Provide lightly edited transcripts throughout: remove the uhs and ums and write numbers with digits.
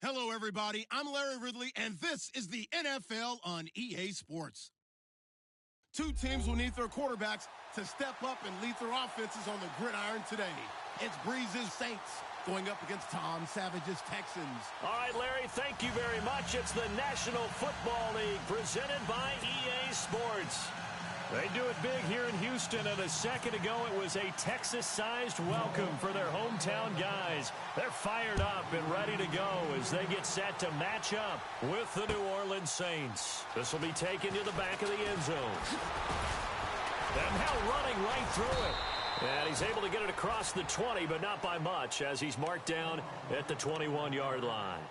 Hello, everybody. I'm Larry Ridley, and this is the NFL on EA Sports. Two teams will need their quarterbacks to step up and lead their offenses on the gridiron today. It's Breeze's Saints going up against Tom Savage's Texans. All right, Larry, thank you very much. It's the National Football League presented by EA Sports. They do it big here in Houston, and a second ago it was a Texas-sized welcome for their hometown guys. They're fired up and ready to go as they get set to match up with the New Orleans Saints. This will be taken to the back of the end zone. And now running right through it. And he's able to get it across the 20, but not by much as he's marked down at the 21-yard line.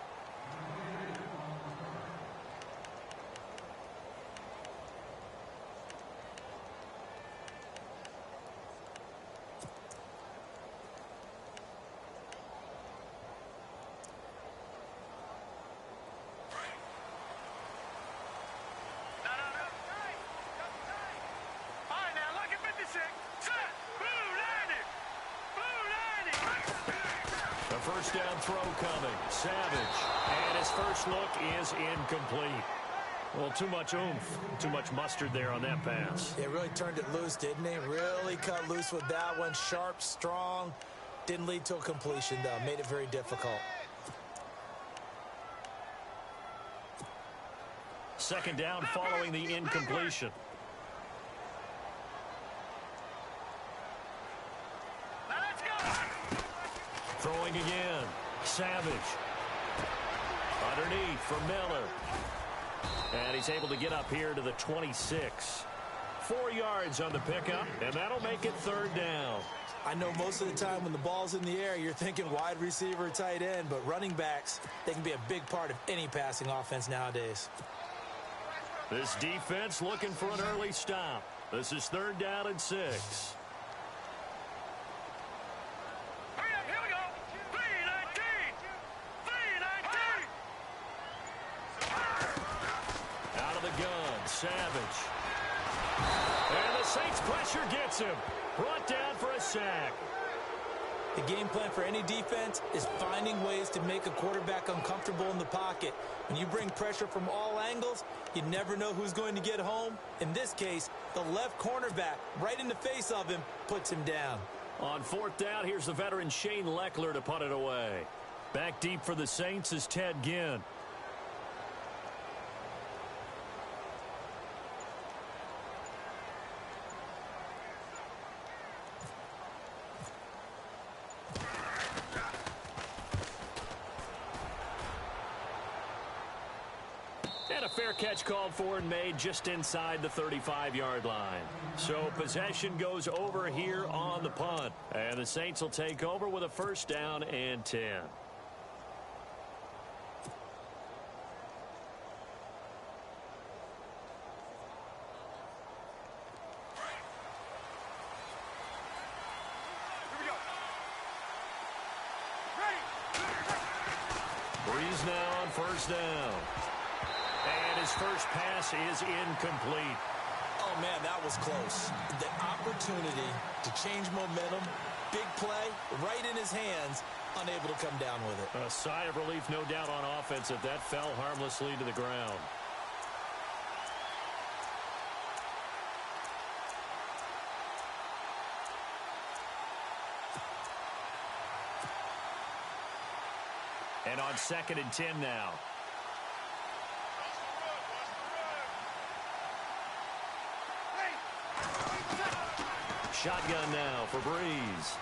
First down throw coming. Savage. And his first look is incomplete. Well, too much oomph, too much mustard there on that pass. It really turned it loose, didn't he? Really cut loose with that one. Sharp, strong. Didn't lead to a completion, though. Made it very difficult. Second down following the incompletion. Throwing again. Savage. Underneath for Miller. And he's able to get up here to the 26. 4 yards on the pickup, and that'll make it third down. I know most of the time when the ball's in the air, you're thinking wide receiver, tight end, but running backs, they can be a big part of any passing offense nowadays. This defense looking for an early stop. This is third down and 6. Savage. And the Saints pressure gets him. Brought down for a sack. The game plan for any defense is finding ways to make a quarterback uncomfortable in the pocket. When you bring pressure from all angles, you never know who's going to get home. In this case, the left cornerback, right in the face of him, puts him down. On fourth down, here's the veteran Shane Leckler to punt it away. Back deep for the Saints is Ted Ginn. And a fair catch called for and made just inside the 35-yard line. So possession goes over here on the punt. And the Saints will take over with a first down and 10. Breeze now on first down. And his first pass is incomplete. Oh, man, that was close. The opportunity to change momentum, big play, right in his hands, unable to come down with it. A sigh of relief, no doubt, on offense if that fell harmlessly to the ground. And on 2nd and 10 now. Shotgun now for Breeze.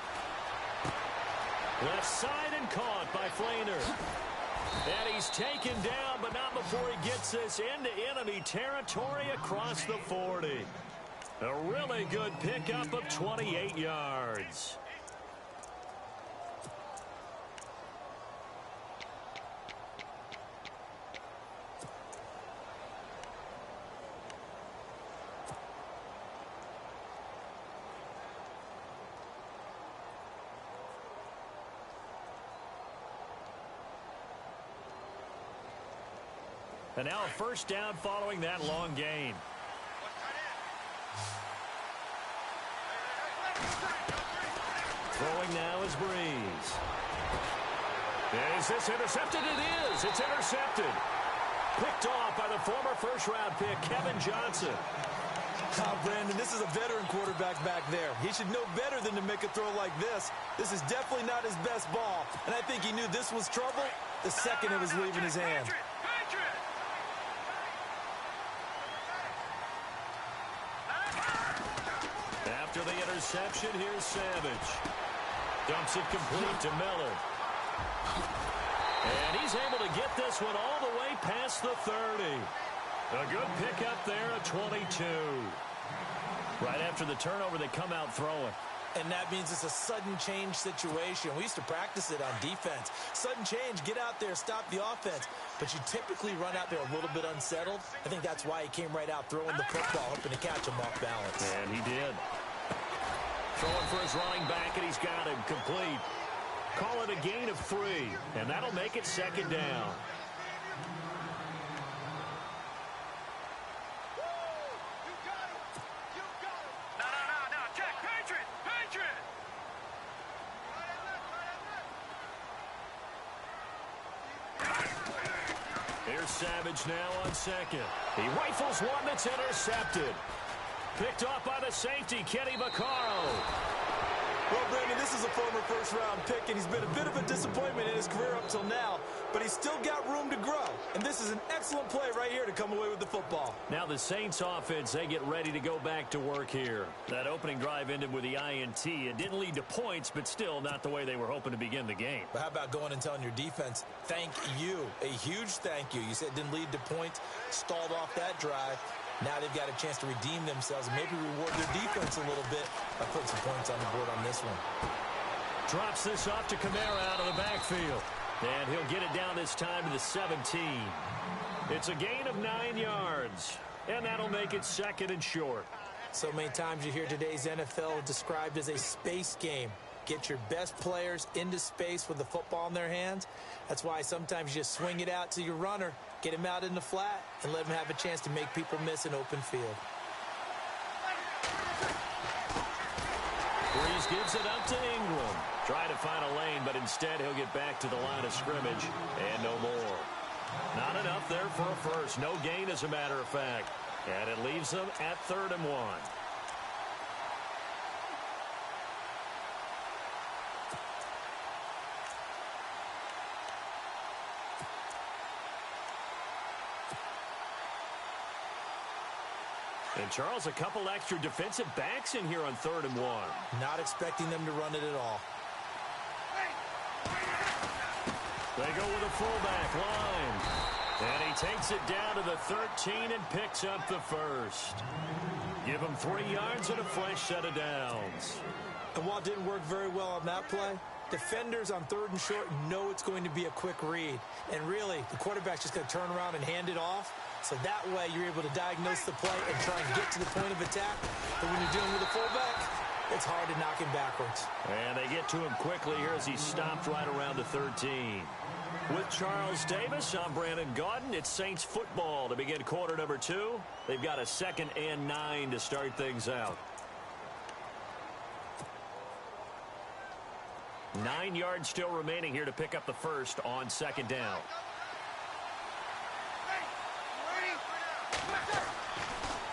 Left side and caught by Flainer. And he's taken down, but not before he gets this into enemy territory across the 40. A really good pickup of 28 yards. And now a first down following that long gain. Throwing now is Breeze. Is this intercepted? It is. It's intercepted. Picked off by the former first-round pick, Kevin Johnson. Oh, Brandon, this is a veteran quarterback back there. He should know better than to make a throw like this. This is definitely not his best ball, and I think he knew this was trouble the second it was leaving his hand. After the interception, here's Savage. Dumps it complete to Miller. And he's able to get this one all the way past the 30. A good pickup there at 22. Right after the turnover, they come out throwing. And that means it's a sudden change situation. We used to practice it on defense. Sudden change, get out there, stop the offense. But you typically run out there a little bit unsettled. I think that's why he came right out throwing the football, hoping to catch him off balance. And he did. Throwing for his running back, and he's got him complete. Call it a gain of 3, and that'll make it second down. Here's Savage now on second. He rifles one that's intercepted. Picked off by the safety, Kenny Vaccaro. Well, Brandon, this is a former first-round pick, and he's been a bit of a disappointment in his career up till now, but he's still got room to grow, and this is an excellent play right here to come away with the football. Now the Saints offense, they get ready to go back to work here. That opening drive ended with the INT. It didn't lead to points, but still not the way they were hoping to begin the game. But how about going and telling your defense, thank you, a huge thank you. You said it didn't lead to points, stalled off that drive. Now they've got a chance to redeem themselves and maybe reward their defense a little bit by putting some points on the board on this one. Drops this off to Kamara out of the backfield. And he'll get it down this time to the 17. It's a gain of 9 yards. And that'll make it second and short. So many times you hear today's NFL described as a space game. Get your best players into space with the football in their hands. That's why sometimes you just swing it out to your runner, get him out in the flat, and let him have a chance to make people miss an open field. Breeze gives it up to Ingram. Trying to find a lane, but instead he'll get back to the line of scrimmage, and no more. Not enough there for a first. No gain, as a matter of fact. And it leaves them at 3rd and 1. And, Charles, a couple extra defensive backs in here on 3rd and 1. Not expecting them to run it at all. They go with a fullback line. And he takes it down to the 13 and picks up the first. Give him 3 yards and a fresh set of downs. And while it didn't work very well on that play, defenders on 3rd and short know it's going to be a quick read. And really, the quarterback's just going to turn around and hand it off. So that way you're able to diagnose the play and try and get to the point of attack. But when you're dealing with a fullback, it's hard to knock him backwards. And they get to him quickly here as he stopped right around the 13. With Charles Davis, I'm Brandon Gaudin. It's Saints football to begin quarter number 2. They've got a 2nd and 9 to start things out. 9 yards still remaining here to pick up the first on 2nd down.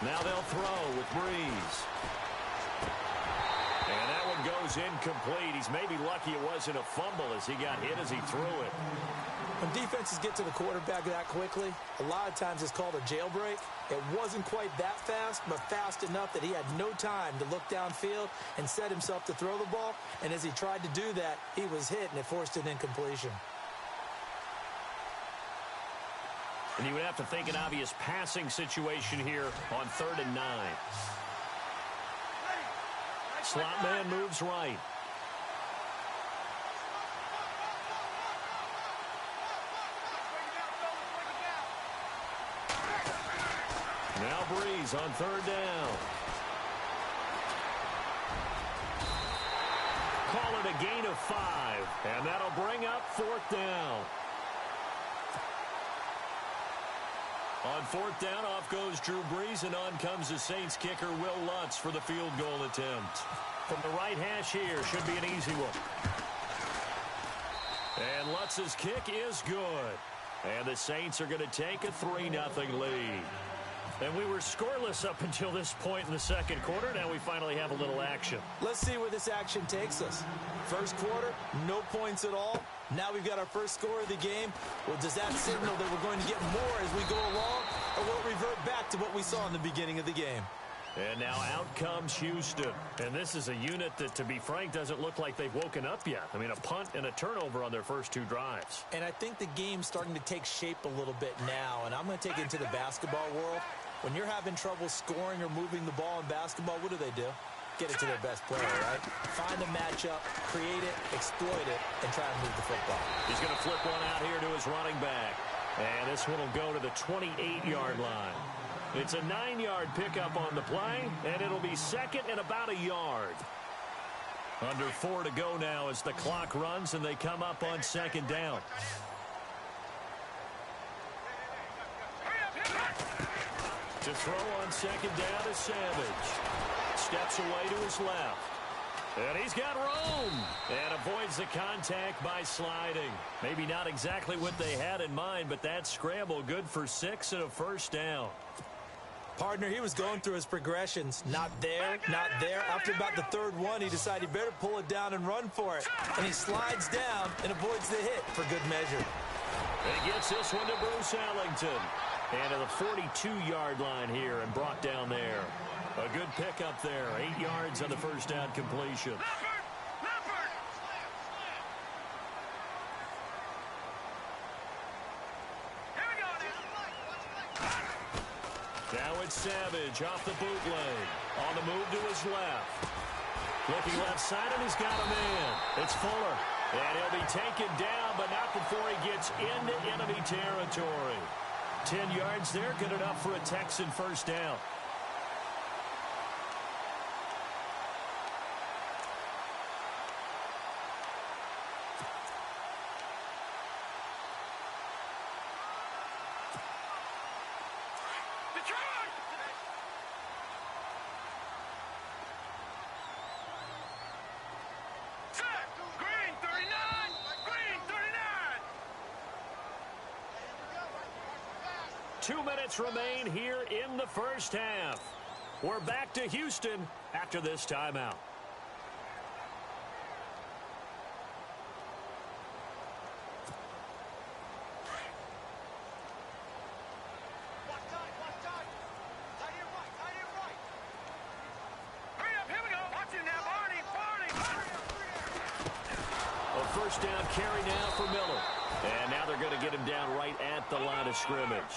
Now they'll throw with Breeze. And that one goes incomplete. He's maybe lucky it wasn't a fumble as he got hit as he threw it. When defenses get to the quarterback that quickly, a lot of times it's called a jailbreak. It wasn't quite that fast, but fast enough that he had no time to look downfield and set himself to throw the ball. And as he tried to do that, he was hit, and it forced an incompletion. And you would have to think an obvious passing situation here on 3rd and 9. Slot man moves right. Now Breeze on 3rd down. Call it a gain of 5, and that'll bring up 4th down. On 4th down, off goes Drew Brees, and on comes the Saints kicker, Will Lutz, for the field goal attempt. From the right hash here, should be an easy one. And Lutz's kick is good. And the Saints are going to take a 3-0 lead. And we were scoreless up until this point in the second quarter. Now we finally have a little action. Let's see where this action takes us. First quarter, no points at all. Now we've got our first score of the game. Well, does that signal that we're going to get more as we go along, or will it revert back to what we saw in the beginning of the game? And now out comes Houston. And this is a unit that, to be frank, doesn't look like they've woken up yet. I mean, a punt and a turnover on their first 2 drives. And I think the game's starting to take shape a little bit now. And I'm going to take it into the basketball world. When you're having trouble scoring or moving the ball in basketball, what do? Get it to their best player, right? Find a matchup, create it, exploit it, and try and move the football. He's going to flip one out here to his running back. And this one will go to the 28-yard line. It's a 9-yard pickup on the play, and it'll be second and about a yard. Under 4 to go now as the clock runs, and they come up on second down. To throw on second down is Savage. Steps away to his left. And he's got room. And avoids the contact by sliding. Maybe not exactly what they had in mind, but that scramble good for 6 and a first down. Partner, he was going through his progressions. Not there, not there. After about the third one, he decided he better pull it down and run for it. And he slides down and avoids the hit for good measure. He gets this one to Bruce Ellington. And to the 42-yard line here and brought down there. A good pickup there. 8 yards on the first down completion. Now it's Savage off the bootleg. On the move to his left. Looking left side, and he's got a man. It's Fuller. And he'll be taken down, but not before he gets into enemy territory. 10 yards there, good enough for a Texan first down. Green 39! Green 39! 2 minutes remain here in the first half. We're back to Houston after this timeout. First down carry now for Miller. And now they're going to get him down right at the line of scrimmage.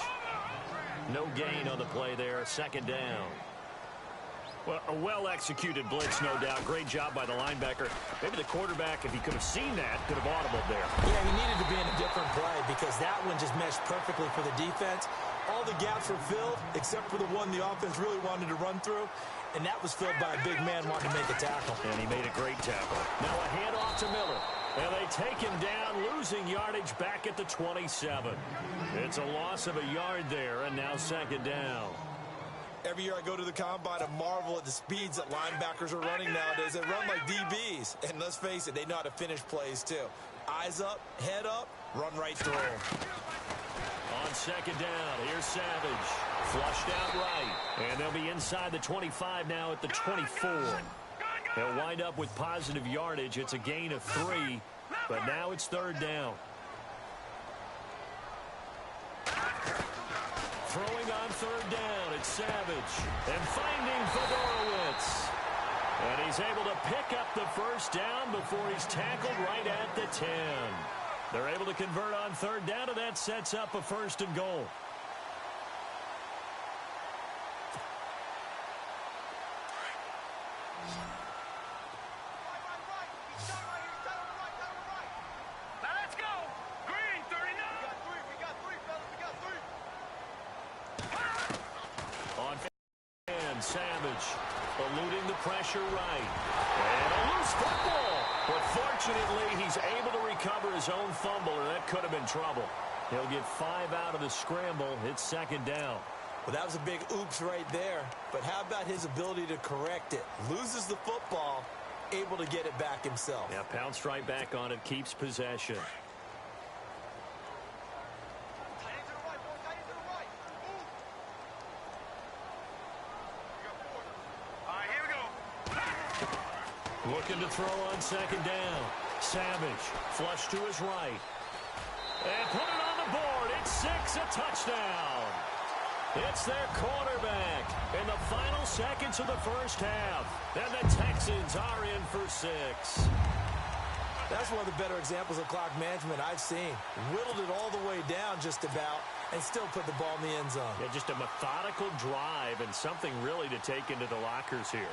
No gain on the play there. Second down. Well, a well-executed blitz, no doubt. Great job by the linebacker. Maybe the quarterback, if he could have seen that, could have audibled there. Yeah, he needed to be in a different play because that one just meshed perfectly for the defense. All the gaps were filled except for the one the offense really wanted to run through. And that was filled by a big man wanting to make a tackle. And he made a great tackle. Now a handoff to Miller. And they take him down, losing yardage back at the 27. It's a loss of a yard there, and now second down. Every year I go to the combine and marvel at the speeds that linebackers are running nowadays. They run like DBs. And let's face it, they know how to finish plays too. Eyes up, head up, run right through them. On second down, here's Savage. Flushed out right. And they'll be inside the 25 now at the 24. They'll wind up with positive yardage. It's a gain of 3, but now it's third down. Throwing on third down, it's Savage. And finding Fedorowicz. And he's able to pick up the first down before he's tackled right at the 10. They're able to convert on third down, and that sets up a first and goal. Savage eluding the pressure right. And a loose football. But fortunately, he's able to recover his own fumble, or that could have been trouble. He'll get 5 out of the scramble. It's second down. Well, that was a big oops right there. But how about his ability to correct it? Loses the football, able to get it back himself. Yeah, pounced right back on it, keeps possession. Looking to throw on second down. Savage, flush to his right. And put it on the board. It's 6, a touchdown. It's their quarterback in the final seconds of the first half. And the Texans are in for 6. That's one of the better examples of clock management I've seen. Whittled it all the way down just about and still put the ball in the end zone. Yeah, just a methodical drive and something really to take into the lockers here.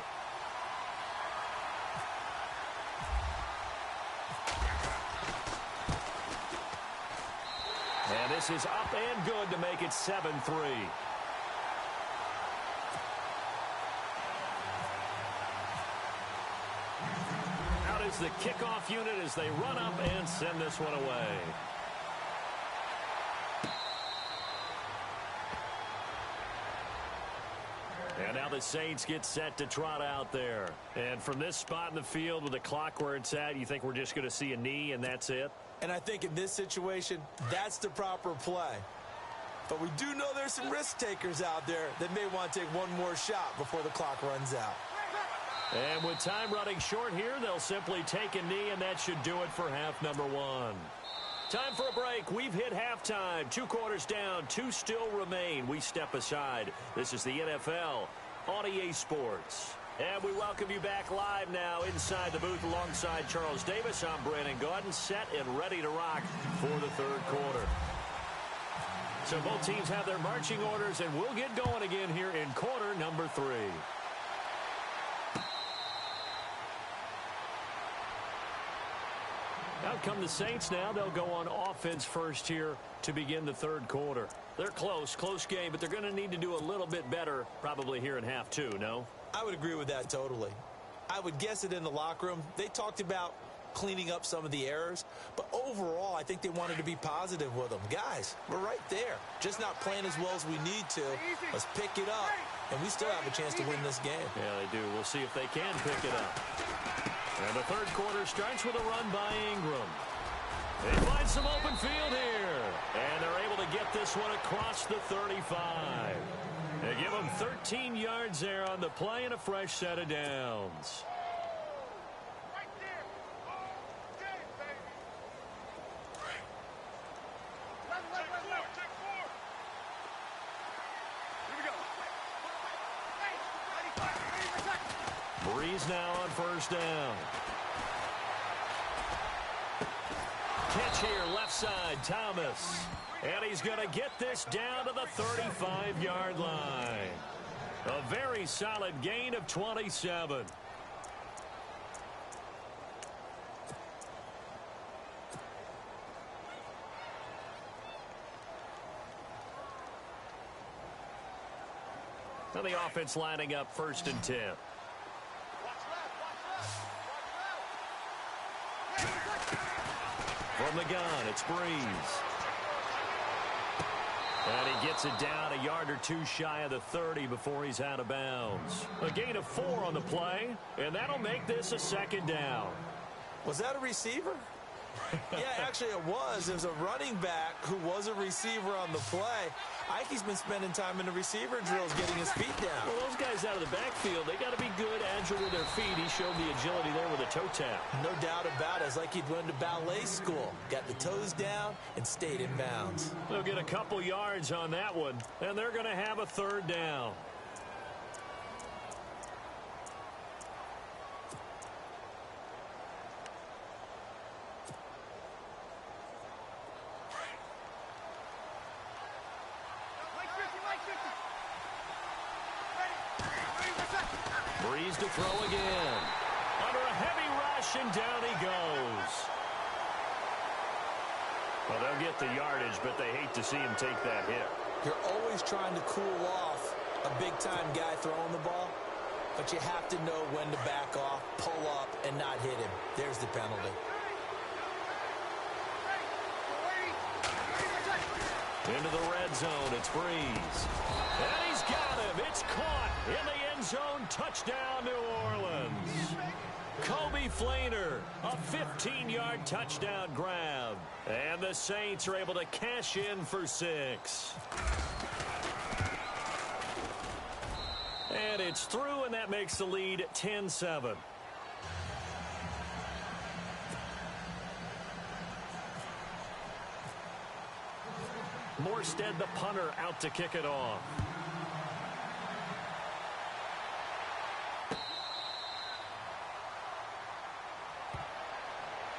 And this is up and good to make it 7-3. Out is the kickoff unit as they run up and send this one away. And now the Saints get set to trot out there. And from this spot in the field with the clock where it's at, you think we're just going to see a knee and that's it? And I think in this situation, that's the proper play. But we do know there's some risk takers out there that may want to take one more shot before the clock runs out. And with time running short here, they'll simply take a knee, and that should do it for half number 1. Time for a break. We've hit halftime. 2 quarters down, 2 still remain. We step aside. This is the NFL on EA Sports. And we welcome you back live now inside the booth alongside Charles Davis. I'm Brandon Gaudin, set and ready to rock for the third quarter. So both teams have their marching orders, and we'll get going again here in quarter number 3. Out come the Saints now. They'll go on offense first here to begin the third quarter. They're close game, but they're going to need to do a little bit better probably here in half 2, no? I would agree with that totally. I would guess it in the locker room. They talked about cleaning up some of the errors, but overall, I think they wanted to be positive with them. Guys, we're right there. Just not playing as well as we need to. Let's pick it up, and we still have a chance to win this game. Yeah, they do. We'll see if they can pick it up. And the third quarter starts with a run by Ingram. They find some open field here, and they're able to get this one across the 35. They give them 13 yards there on the play and a fresh set of downs. Right there. Okay, baby. Check 4. Here we go. Breeze now on first down. Catch here, left side, Thomas. And he's going to get this down to the 35-yard line. A very solid gain of 27. Now the offense lining up 1st and 10. From the gun, it's Breeze. And he gets it down a yard or 2 shy of the 30 before he's out of bounds. A gain of 4 on the play, and that'll make this a 2nd down. Was that a receiver? Yeah, actually it was. It was a running back who was a receiver on the play. Ike's been spending time in the receiver drills getting his feet down. Well, those guys out of the backfield, they got to be good, agile with their feet. He showed the agility there with a toe tap. No doubt about it. It's like he'd went to ballet school. Got the toes down and stayed in bounds. They'll get a couple yards on that one, and they're going to have a 3rd down. Breeze to throw again. Under a heavy rush, and down he goes. Well, they'll get the yardage, but they hate to see him take that hit. You're always trying to cool off a big-time guy throwing the ball, but you have to know when to back off, pull up, and not hit him. There's the penalty. Into the red zone, it's Breeze. And he's got him. It's caught in the end zone. Touchdown, New Orleans. Kobe Flainer, a 15-yard touchdown grab. And the Saints are able to cash in for 6. And it's through, and that makes the lead 10-7. Morstead, the punter, out to kick it off.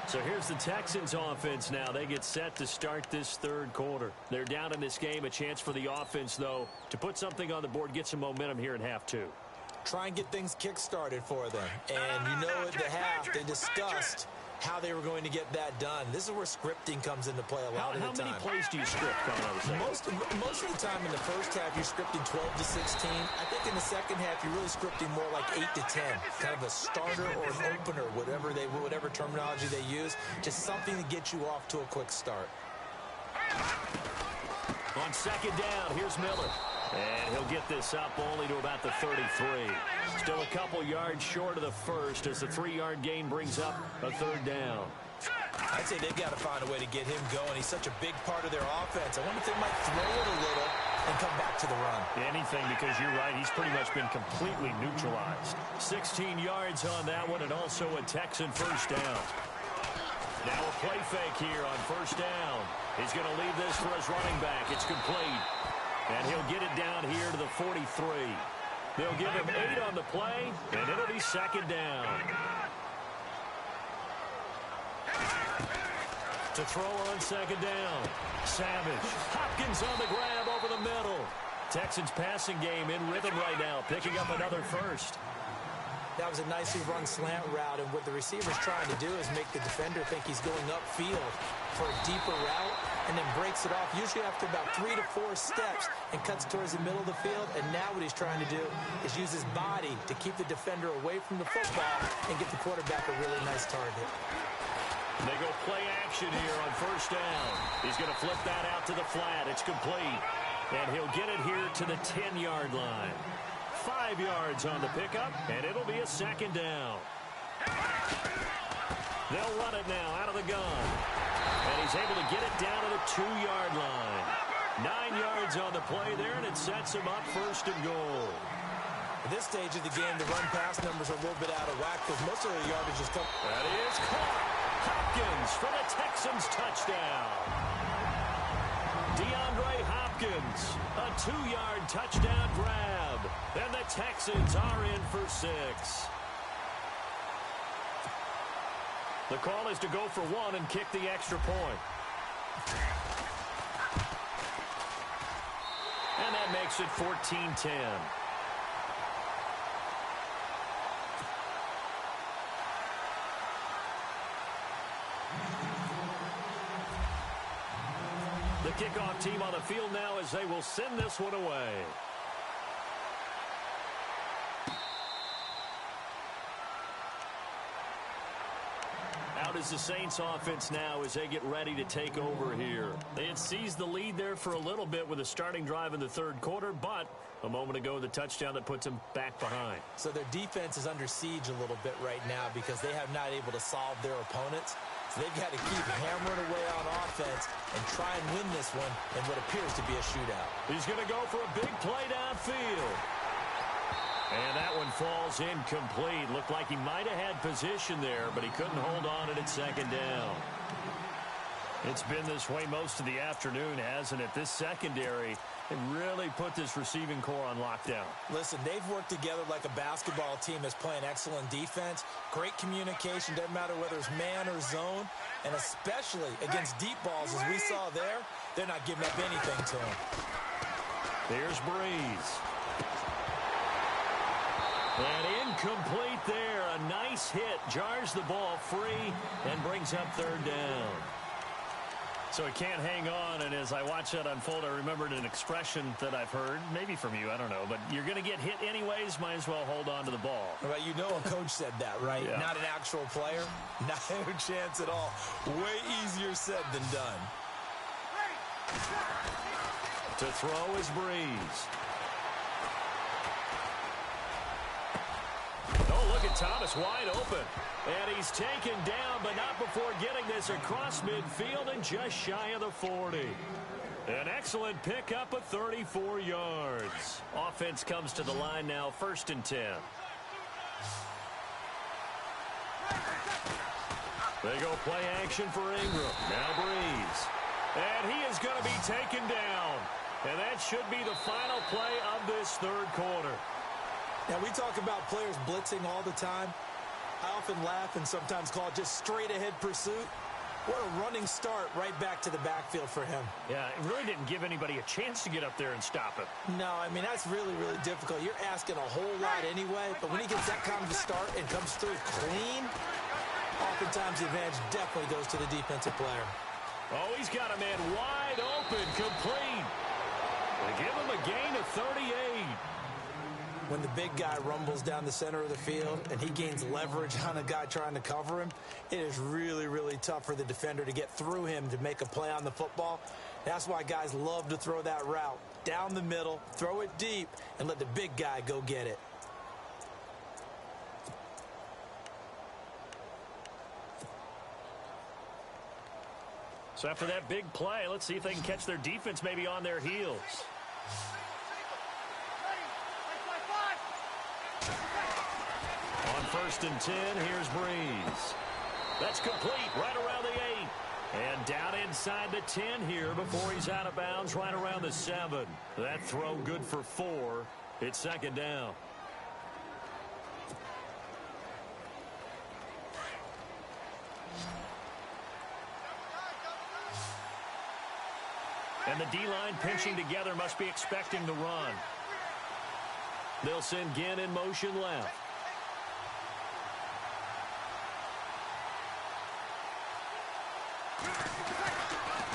So here's the Texans offense now. They get set to start this third quarter. They're down in this game. A chance for the offense, though, to put something on the board, get some momentum here in half two. Try and get things kick-started for them. And you know at the half, they discussed how they were going to get that done. This is where scripting comes into play a lot of the time. How many plays do you script coming out of the second? Most of the time in the first half, you're scripting 12 to 16. I think in the second half, you're really scripting more like 8 to 10. Kind of a starter or an opener, whatever terminology they use. Just something to get you off to a quick start. On second down, here's Miller. And he'll get this up only to about the 33. Still a couple yards short of the first as the 3-yard gain brings up a third down. I'd say they've got to find a way to get him going. He's such a big part of their offense. I wonder if they might throw it a little and come back to the run. Anything, because you're right, he's pretty much been completely neutralized. 16 yards on that one, and also a Texan first down. Now a play fake here on first down. He's going to leave this for his running back. It's complete. And he'll get it down here to the 43. They'll give him 8 on the play, and it'll be second down. To throw on second down. Savage. Hopkins on the grab over the middle. Texans passing game in rhythm right now, picking up another first. That was a nicely run slant route, and what the receiver's trying to do is make the defender think he's going upfield for a deeper route, and then breaks it off, usually after about 3 to 4 steps, and cuts towards the middle of the field. And now what he's trying to do is use his body to keep the defender away from the football and get the quarterback a really nice target. They go play action here on first down. He's going to flip that out to the flat. It's complete. And he'll get it here to the 10-yard line. 5 yards on the pickup, and it'll be a second down. They'll run it now out of the gun. And he's able to get it down to the 2-yard line. 9 yards on the play there, and it sets him up first and goal. At this stage of the game, the run-pass numbers are a little bit out of whack because most of the yardage is coming. That is caught. Hopkins for the Texans touchdown. DeAndre Hopkins, a 2-yard touchdown grab. And the Texans are in for 6. The call is to go for 1 and kick the extra point. And that makes it 14-10. The kickoff team on the field now as they will send this one away. Out is the Saints offense now as they get ready to take over here. They had seized the lead there for a little bit with a starting drive in the third quarter, but a moment ago the touchdown that puts them back behind. So their defense is under siege a little bit right now because they have not able to solve their opponents. So they've got to keep hammering away on offense and try and win this one in what appears to be a shootout. He's going to go for a big play downfield. And that one falls incomplete. Looked like he might have had position there, but he couldn't hold on at second down. It's been this way most of the afternoon, hasn't it? This secondary, they really put this receiving core on lockdown. Listen, they've worked together like a basketball team that's playing excellent defense. Great communication, doesn't matter whether it's man or zone. And especially against deep balls, as we saw there, they're not giving up anything to them. There's Breeze. And incomplete there. A nice hit. Jars the ball free and brings up third down. So he can't hang on, and as I watch that unfold, I remembered an expression that I've heard, maybe from you, I don't know, but you're going to get hit anyways, might as well hold on to the ball. Well, you know a coach said that, right? Yeah. Not an actual player. Not a chance at all. Way easier said than done. To throw is Breeze. Oh, look at Thomas wide open. And he's taken down, but not before getting this across midfield and just shy of the 40. An excellent pickup of 34 yards. Offense comes to the line now, 1st and 10. They go play action for Ingram. Now Breeze. And he is going to be taken down. And that should be the final play of this third quarter. Now, we talk about players blitzing all the time. I often laugh and sometimes call it just straight-ahead pursuit. What a running start right back to the backfield for him. Yeah, it really didn't give anybody a chance to get up there and stop him. No, I mean, that's really, really difficult. You're asking a whole lot anyway, but when he gets that kind of a start and comes through clean, oftentimes the advantage definitely goes to the defensive player. Oh, he's got a man wide open, complete. They give him a gain of 38. When the big guy rumbles down the center of the field and he gains leverage on a guy trying to cover him, it is really, really tough for the defender to get through him to make a play on the football. That's why guys love to throw that route down the middle, throw it deep, and let the big guy go get it. So after that big play, let's see if they can catch their defense maybe on their heels. On 1st and 10, here's Breeze. That's complete right around the 8. And down inside the 10 here before he's out of bounds right around the 7. That throw good for 4. It's 2nd down. And the D-line pinching together must be expecting the run. They'll send Ginn in motion left.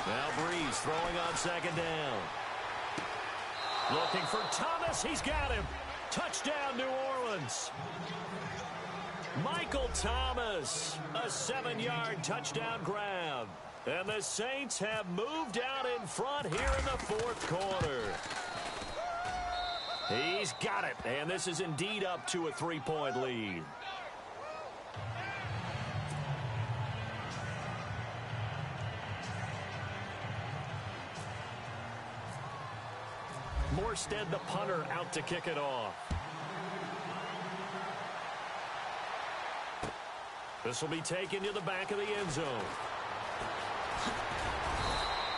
Now Breeze throwing on 2nd down. Looking for Thomas. He's got him. Touchdown, New Orleans. Michael Thomas, a 7-yard touchdown grab. And the Saints have moved out in front here in the 4th quarter. He's got it, and this is indeed up to a 3-point lead. Morstead, the punter, out to kick it off. This will be taken to the back of the end zone.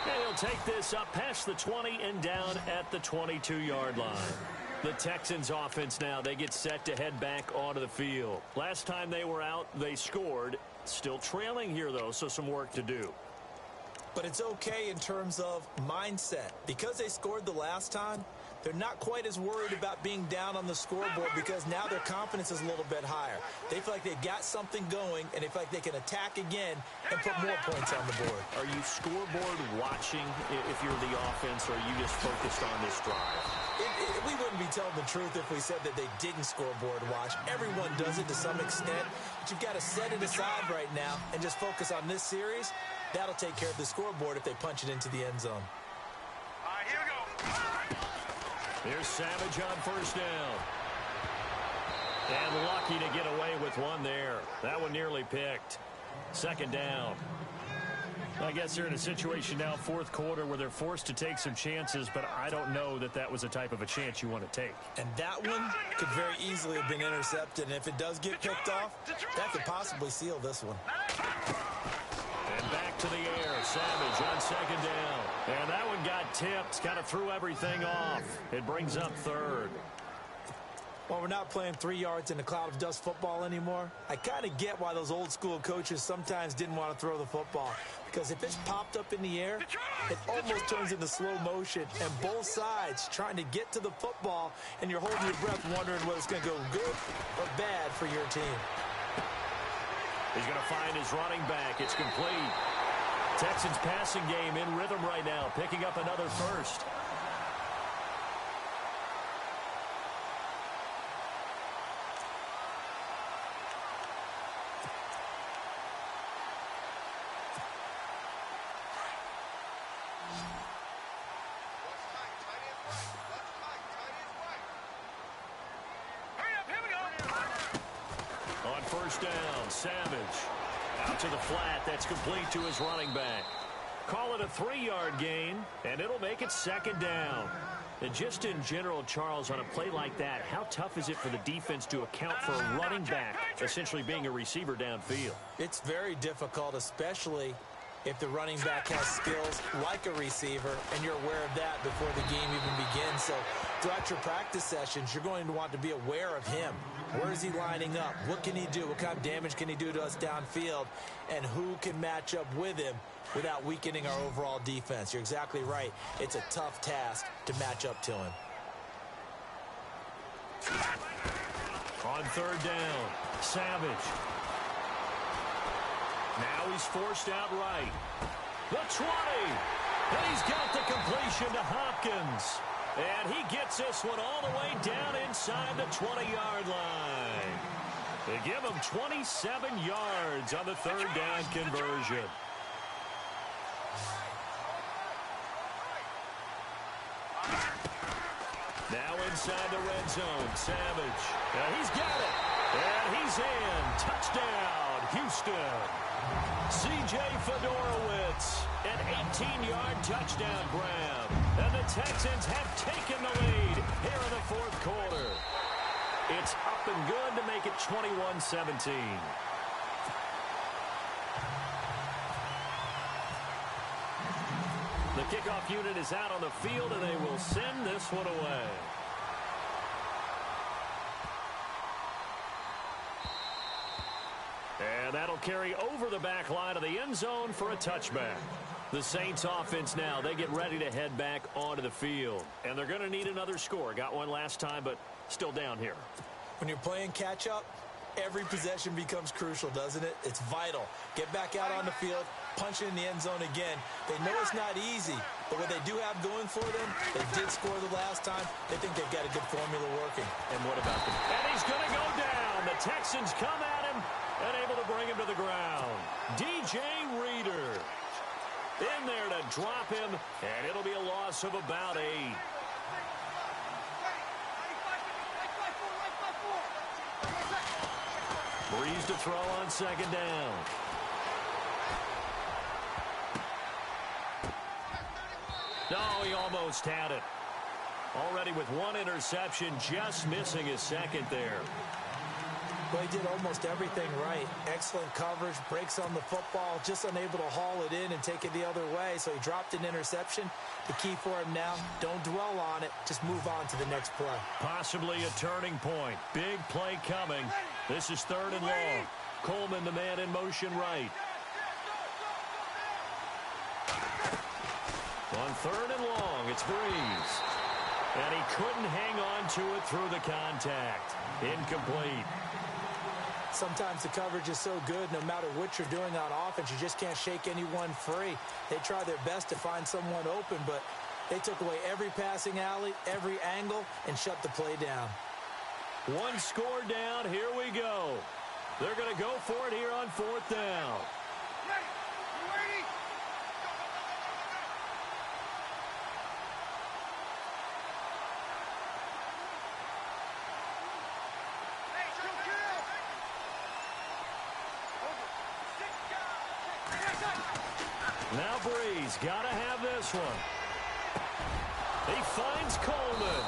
And he'll take this up past the 20 and down at the 22-yard line. The Texans offense now, they get set to head back onto the field. Last time they were out, they scored. Still trailing here, though, so some work to do. But it's okay in terms of mindset. Because they scored the last time, they're not quite as worried about being down on the scoreboard because now their confidence is a little bit higher. They feel like they've got something going, and they feel like they can attack again and put more points on the board. Are you scoreboard watching if you're the offense, or are you just focused on this drive? We wouldn't be telling the truth if we said that they didn't scoreboard watch. Everyone does it to some extent, but you've got to set it aside right now and just focus on this series. That'll take care of the scoreboard if they punch it into the end zone. All right, here we go. Here's Savage on 1st down. And lucky to get away with one there. That one nearly picked. 2nd down. I guess they're in a situation now, 4th quarter, where they're forced to take some chances, but I don't know that that was the type of a chance you want to take. And that one could very easily have been intercepted, and if it does get picked off, that could possibly seal this one. And back to the air. Savage on 2nd down. And that one got tipped. Kind of threw everything off. It brings up 3rd. Well, we're not playing 3 yards in a cloud of dust football anymore. I kind of get why those old school coaches sometimes didn't want to throw the football. Because if it's popped up in the air, it almost turns into slow motion. And both sides trying to get to the football, and you're holding your breath wondering whether it's going to go good or bad for your team. He's going to find his running back. It's complete. Texans passing game in rhythm right now, picking up another first. On 1st down, Savage out to the flat. That's complete to his running back. Call it a 3-yard gain, and it'll make it 2nd down. And just in general, Charles, on a play like that, how tough is it for the defense to account for a running back essentially being a receiver downfield? It's very difficult, especially if the running back has skills like a receiver, and you're aware of that before the game even begins. So throughout your practice sessions, you're going to want to be aware of him. Where is he lining up? What can he do? What kind of damage can he do to us downfield? And who can match up with him without weakening our overall defense? You're exactly right. It's a tough task to match up to him. On third down, Savage. Now he's forced out right. The 20. And he's got the completion to Hopkins. And he gets this one all the way down inside the 20-yard line. They give him 27 yards on the third down conversion. Now inside the red zone, Savage. And he's got it. And he's in. Touchdown, Houston. C.J. Fedorowicz, an 18-yard touchdown grab. And the Texans have taken the lead here in the fourth quarter. It's up and good to make it 21-17. The kickoff unit is out on the field, and they will send this one away. And that'll carry over the back line of the end zone for a touchback. The Saints offense now, they get ready to head back onto the field. And they're going to need another score. Got one last time, but still down here. When you're playing catch-up, every possession becomes crucial, doesn't it? It's vital. Get back out on the field, punch it in the end zone again. They know it's not easy, but what they do have going for them, they did score the last time. They think they've got a good formula working. And what about them? And he's going to go down. The Texans come at him and able to bring him to the ground. DJ Reader in there to drop him, and it'll be a loss of about 8. Breeze to throw on second down. No, he almost had it. Already with one interception, just missing his second there. Well, he did almost everything right. Excellent coverage, breaks on the football, just unable to haul it in and take it the other way. So he dropped an interception. The key for him now, don't dwell on it. Just move on to the next play. Possibly a turning point. Big play coming. This is third and long. Coleman, the man in motion right. On third and long, it's Breeze. And he couldn't hang on to it through the contact. Incomplete. Sometimes the coverage is so good, no matter what you're doing on offense, you just can't shake anyone free. They try their best to find someone open, but they took away every passing alley, every angle, and shut the play down. One score down. Here we go. They're going to go for it here on fourth down. Now Breeze, gotta have this one. He finds Coleman.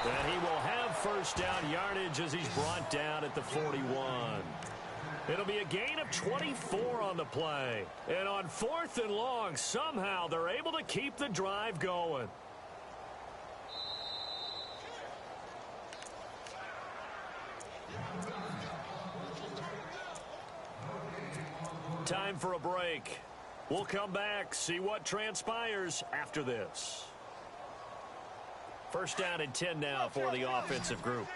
And he will have first down yardage as he's brought down at the 41. It'll be a gain of 24 on the play. And on fourth and long, somehow they're able to keep the drive going. Time for a break. We'll come back, see what transpires after this. First down and 10 now for the offensive group.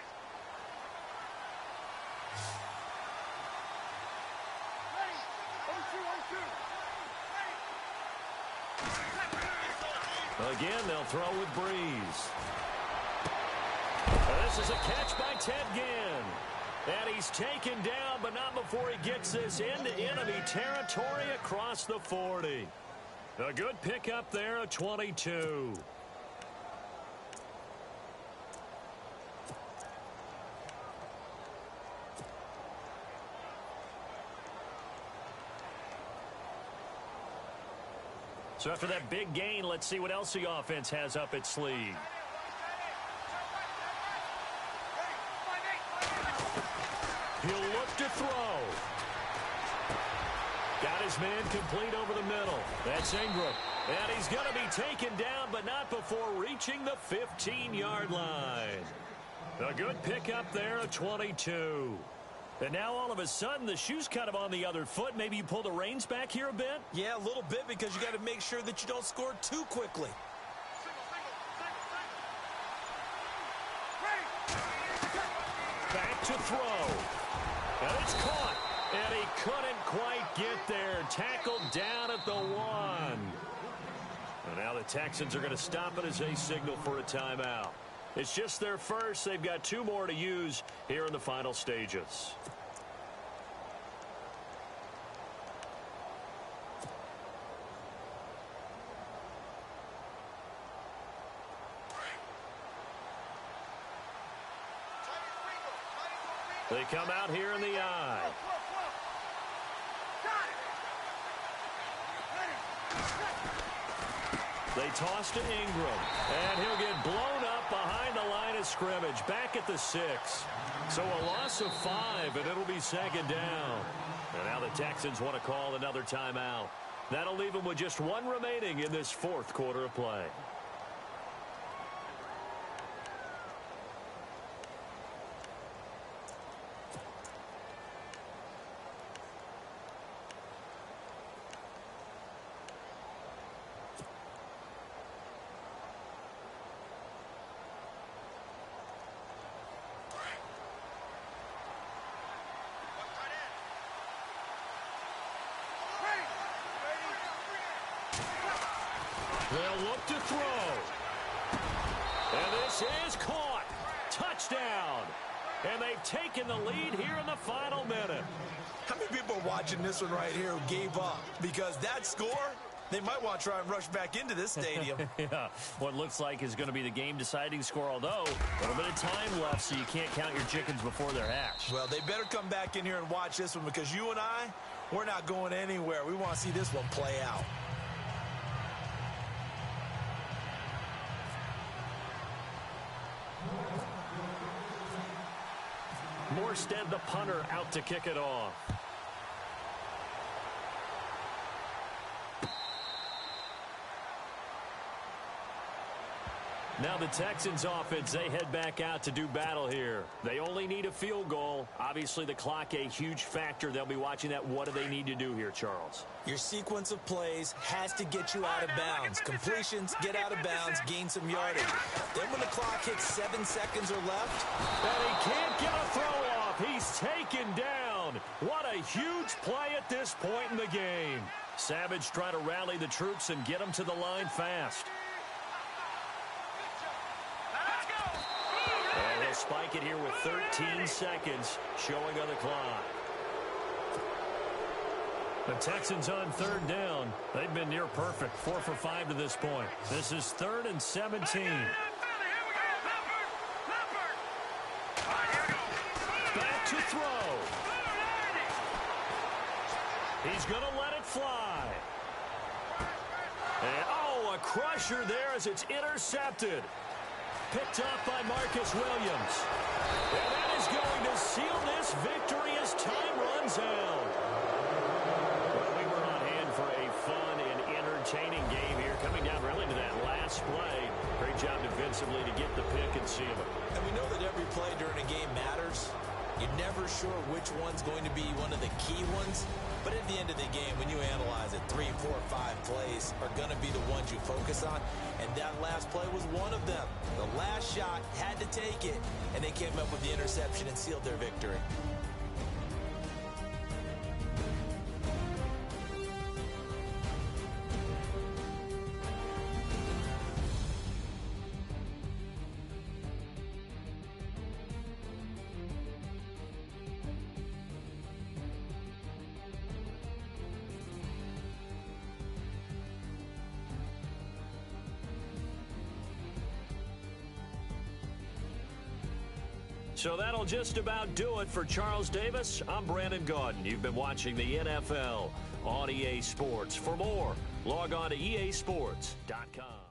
Again, they'll throw with Breeze. This is a catch by Ted Ginn. And he's taken down, but not before he gets this into enemy territory across the 40. A good pickup there, a 22. So after that big gain, let's see what else the offense has up its sleeve. He'll look to throw. Got his man complete over the middle. That's Ingram. And he's going to be taken down, but not before reaching the 15-yard line. A good pickup there of 22. And now all of a sudden the shoe's kind of on the other foot. Maybe you pull the reins back here a bit? Yeah, a little bit, because you got to make sure that you don't score too quickly. Back to throw. And it's caught. And he couldn't quite get there. Tackled down at the 1. And now the Texans are going to stop it as they signal for a timeout. It's just their first. They've got 2 more to use here in the final stages. They come out here in the I. They toss to Ingram, and he'll get blown up behind the line of scrimmage, back at the 6. So a loss of 5, and it'll be second down. And now the Texans want to call another timeout. That'll leave them with just 1 remaining in this 4th quarter of play. They'll look to throw. And this is caught. Touchdown. And they've taken the lead here in the final minute. How many people are watching this one right here who gave up? Because that score, they might want to try and rush back into this stadium. Yeah, what looks like is going to be the game-deciding score, although a little bit of time left, so you can't count your chickens before they're hatched. Well, they better come back in here and watch this one, because you and I, we're not going anywhere. We want to see this one play out. Morstead, the punter, out to kick it off. Now the Texans offense, they head back out to do battle here. They only need a field goal. Obviously the clock a huge factor. They'll be watching that. What do they need to do here, Charles? Your sequence of plays has to get you out of bounds. Completions, get out of bounds, gain some yardage. Then when the clock hits 7 seconds or left, and he can't get a throw off. He's taken down. What a huge play at this point in the game. Savage trying to rally the troops and get them to the line fast. And he'll spike it here with 13 seconds showing on the clock. The Texans on 3rd down. They've been near perfect. 4 for 5 to this point. This is 3rd and 17. Back to throw. He's going to let it fly. And, oh, a crusher there as it's intercepted. Picked off by Marcus Williams. And that is going to seal this victory as time runs out. Well, we were on hand for a fun and entertaining game here, coming down really to that last play. Great job defensively to get the pick and seal it. And we know that every play during a game matters. You're never sure which one's going to be one of the key ones. But at the end of the game, when you analyze it, 3, 4, 5 plays are going to be the ones you focus on. And that last play was one of them. The last shot had to take it, and they came up with the interception and sealed their victory. So that'll just about do it for Charles Davis. I'm Brandon Gaudin. You've been watching the NFL on EA Sports. For more, log on to easports.com.